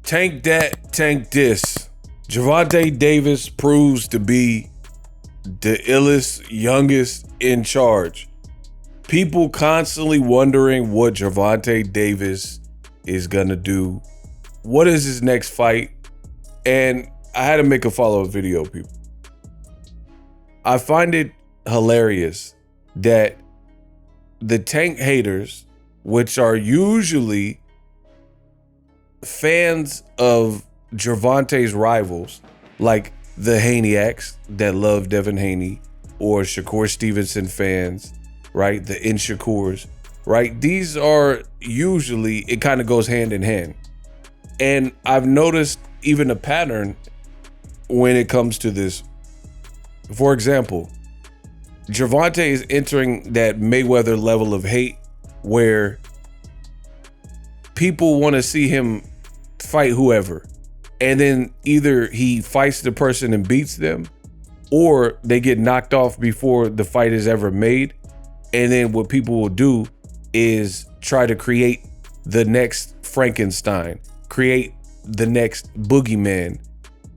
Tank that, tank this. Gervonta Davis proves to be the illest, youngest in charge. People constantly wondering what Gervonta Davis is gonna do. What is his next fight? And I had to make a follow-up video, people. I find it hilarious that the Tank haters, which are usually fans of Gervonta's rivals, like the Haneyacks that love Devin Haney, or Shakur Stevenson fans, right? The Inshakurs, right? These are usually, it kind of goes hand in hand. And I've noticed even a pattern when it comes to this. For example, Gervonta is entering that Mayweather level of hate where people want to see him fight whoever. And then either he fights the person and beats them, or they get knocked off before the fight is ever made. And then what people will do is try to create the next Frankenstein, create the next boogeyman,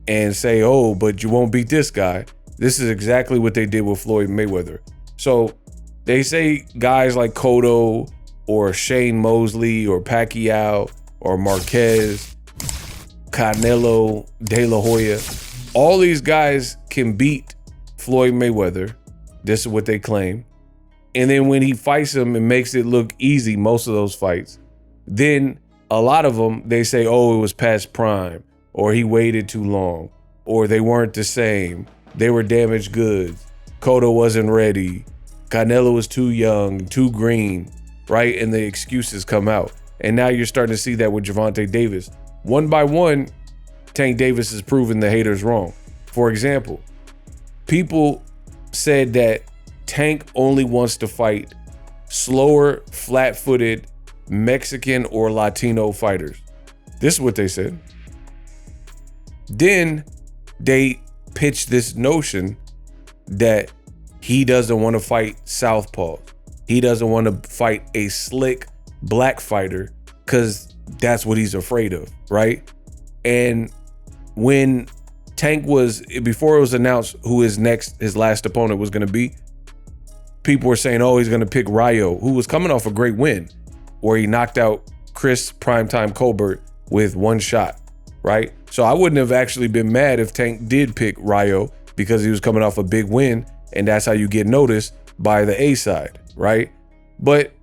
and say, oh, but you won't beat this guy. This is exactly what they did with Floyd Mayweather. So they say guys like Cotto or Shane Mosley or Pacquiao or Marquez, Canelo, De La Hoya, all these guys can beat Floyd Mayweather. This is what they claim. And then when he fights him and makes it look easy, most of those fights, then a lot of them, they say, oh, it was past prime, or he waited too long, or they weren't the same. They were damaged goods. Cotto wasn't ready. Canelo was too young, too green, right? And the excuses come out. And now you're starting to see that with Gervonta Davis. One by one, Tank Davis has proven the haters wrong. For example, people said that Tank only wants to fight slower, flat-footed Mexican or Latino fighters. This is what they said. Then they pitched this notion that he doesn't want to fight southpaws. He doesn't want to fight a slick black fighter because that's what he's afraid of, right? And when Tank was, before it was announced who his last opponent was going to be, people were saying, oh, he's going to pick Rayo, who was coming off a great win where he knocked out Chris Primetime Colbert with one shot, right? So I wouldn't have actually been mad if Tank did pick Rayo because he was coming off a big win, and that's how you get noticed by the A side, right? But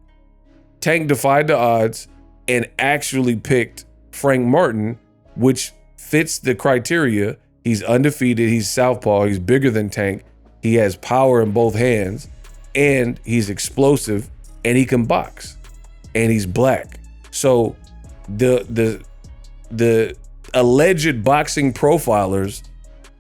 Tank defied the odds and actually picked Frank Martin, which fits the criteria. He's undefeated, he's southpaw, he's bigger than Tank, he has power in both hands, and he's explosive, and he can box, and he's black. So the alleged boxing profilers,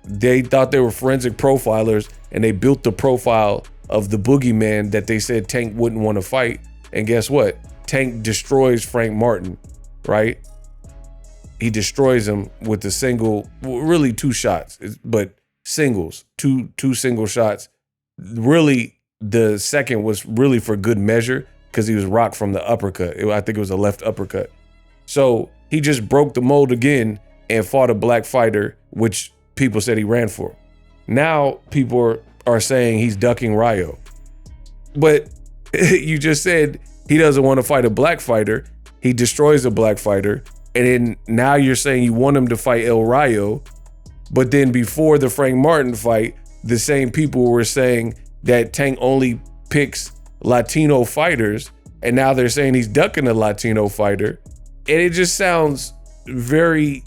they thought they were forensic profilers, and they built the profile of the boogeyman that they said Tank wouldn't want to fight. And guess what? Tank destroys Frank Martin, right? He destroys him with a single, really two shots, but singles, two single shots. Really, the second was really for good measure because he was rocked from the uppercut. I think it was a left uppercut. So he just broke the mold again and fought a black fighter, which people said he ran for. Now people are saying he's ducking Rayo. But you just said he doesn't want to fight a black fighter. He destroys a black fighter. And then now you're saying you want him to fight El Rayo. But then before the Frank Martin fight, the same people were saying that Tank only picks Latino fighters. And now they're saying he's ducking a Latino fighter. And it just sounds very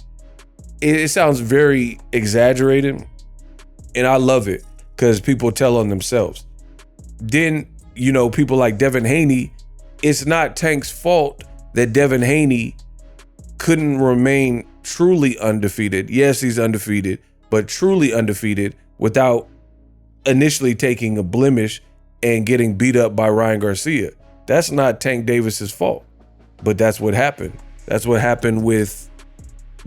exaggerated. And I love it because people tell on themselves. Then, you know, people like Devin Haney, it's not Tank's fault that Devin Haney couldn't remain truly undefeated. Yes, he's undefeated, but truly undefeated without initially taking a blemish and getting beat up by Ryan Garcia. That's not Tank Davis's fault, but that's what happened. That's what happened with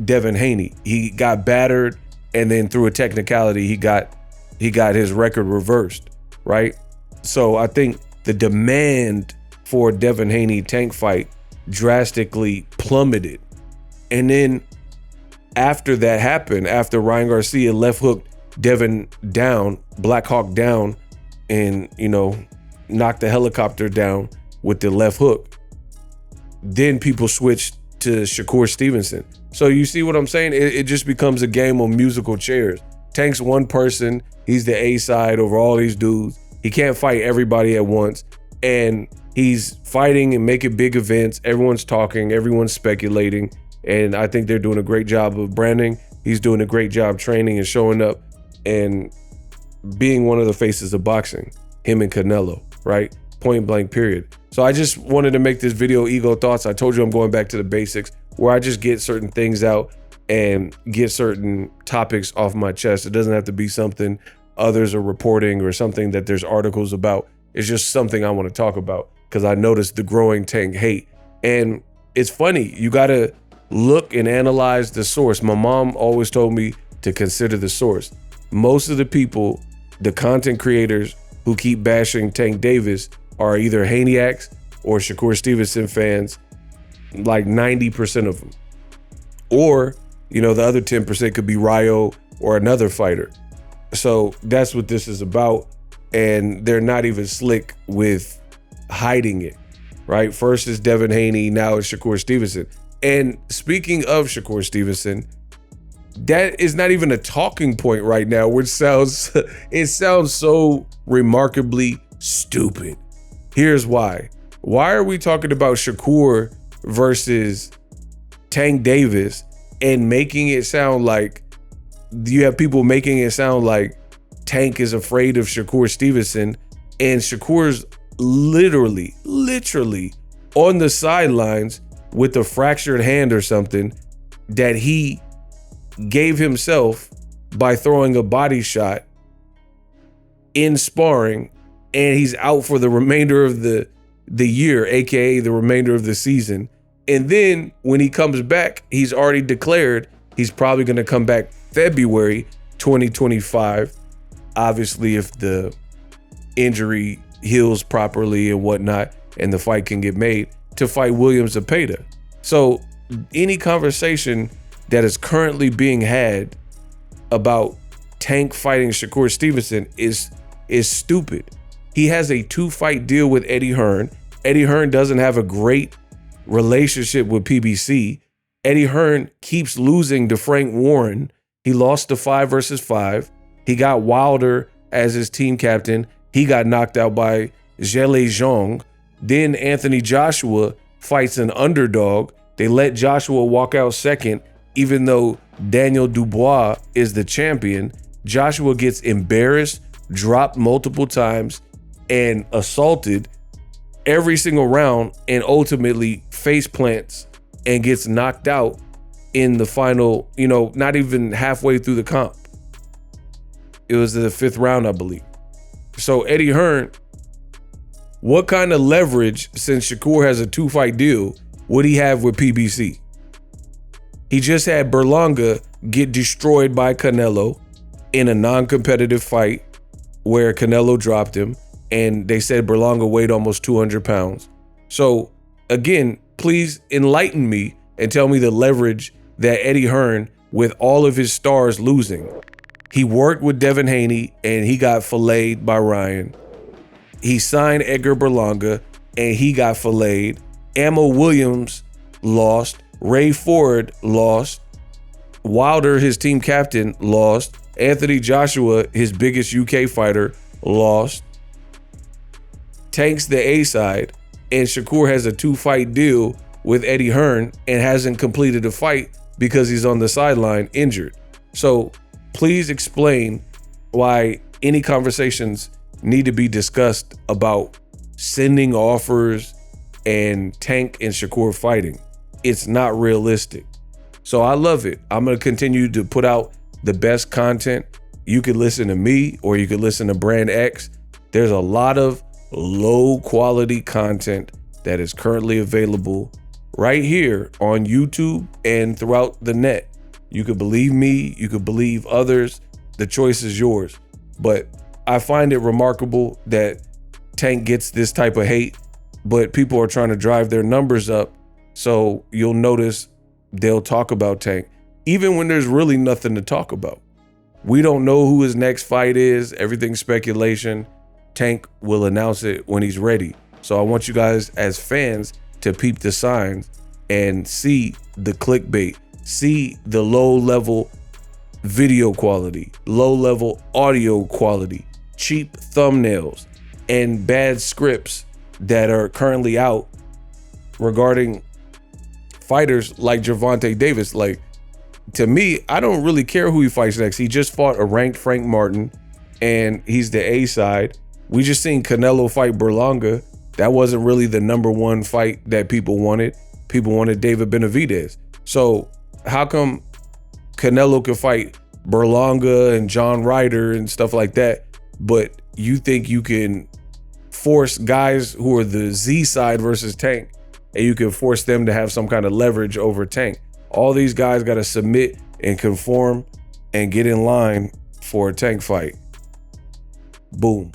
Devin Haney. He got battered, and then through a technicality, he got his record reversed, right? So I think the demand for Devin Haney Tank fight drastically plummeted. And then after that happened, after Ryan Garcia left hooked Devin down, Black Hawk down, and, you know, knocked the helicopter down with the left hook, then people switched to Shakur Stevenson. So you see what I'm saying? It just becomes a game of musical chairs. Tank's one person. He's the A side over all these dudes. He can't fight everybody at once. And he's fighting and making big events. Everyone's talking, everyone's speculating. And I think they're doing a great job of branding. He's doing a great job training and showing up and being one of the faces of boxing, him and Canelo, right? Point blank, period. So I just wanted to make this video, Ego Thoughts. I told you I'm going back to the basics, where I just get certain things out and get certain topics off my chest. It doesn't have to be something others are reporting or something that there's articles about. It's just something I want to talk about because I noticed the growing Tank hate. And it's funny, you got to look and analyze the source. My mom always told me to consider the source. Most of the people, the content creators who keep bashing Tank Davis are either Haniacs or Shakur Stevenson fans, like 90% of them. Or, you know, the other 10% could be Ryo or another fighter. So that's what this is about. And they're not even slick with hiding it, right? First is Devin Haney, now it's Shakur Stevenson. And speaking of Shakur Stevenson, that is not even a talking point right now, which sounds, it sounds so remarkably stupid. Here's why. Why are we talking about Shakur versus Tank Davis and making it sound like, you have people making it sound like Tank is afraid of Shakur Stevenson, and Shakur's literally on the sidelines with a fractured hand or something that he gave himself by throwing a body shot in sparring, and he's out for the remainder of the year, aka the remainder of the season. And then when he comes back, he's already declared he's probably going to come back February 2025. Obviously, if the injury heals properly and whatnot, and the fight can get made, to fight William Zepeda. So any conversation that is currently being had about Tank fighting Shakur Stevenson is stupid. He has a 2-fight deal with Eddie Hearn. Eddie Hearn doesn't have a great relationship with PBC. Eddie Hearn keeps losing to Frank Warren. He lost to 5 versus 5. He got Wilder as his team captain. He got knocked out by Zelle Zhang. Then Anthony Joshua fights an underdog. They let Joshua walk out second, even though Daniel Dubois is the champion. Joshua gets embarrassed, dropped multiple times, and assaulted every single round, and ultimately face plants and gets knocked out in the final, you know, not even halfway through the comp. It was the 5th round, I believe. So Eddie Hearn, what kind of leverage, since Shakur has a 2-fight deal, would he have with PBC? He just had Berlanga get destroyed by Canelo in a non-competitive fight where Canelo dropped him, and they said Berlanga weighed almost 200 pounds. So again, please enlighten me and tell me the leverage that Eddie Hearn, with all of his stars losing. He worked with Devin Haney and he got filleted by Ryan. He signed Edgar Berlanga and he got filleted. Ammo Williams lost. Ray Ford lost. Wilder, his team captain, lost. Anthony Joshua, his biggest UK fighter, lost. Tank's the A side, and Shakur has a 2-fight deal with Eddie Hearn and hasn't completed a fight because he's on the sideline injured. So please explain why any conversations need to be discussed about sending offers and Tank and Shakur fighting. It's not realistic. So I love it. I'm going to continue to put out the best content. You could listen to me or you could listen to Brand X. There's a lot of low quality content that is currently available right here on YouTube and throughout the net. You could believe me, you could believe others. The choice is yours. But I find it remarkable that Tank gets this type of hate, but people are trying to drive their numbers up. So you'll notice they'll talk about Tank. even when there's really nothing to talk about. We don't know who his next fight is. Everything's speculation. Tank will announce it when he's ready. So I want you guys as fans to peep the signs and see the clickbait, see the low level video quality, low level audio quality, cheap thumbnails, and bad scripts that are currently out regarding fighters like Gervonta Davis. Like, to me, I don't really care who he fights next. He just fought a ranked Frank Martin, and he's the A side. We just seen Canelo fight Berlanga. That wasn't really the #1 fight that people wanted. People wanted David Benavidez. So how come Canelo could fight Berlanga and John Ryder and stuff like that, but you think you can force guys who are the Z side versus Tank, and you can force them to have some kind of leverage over Tank? All these guys got to submit and conform and get in line for a Tank fight. Boom.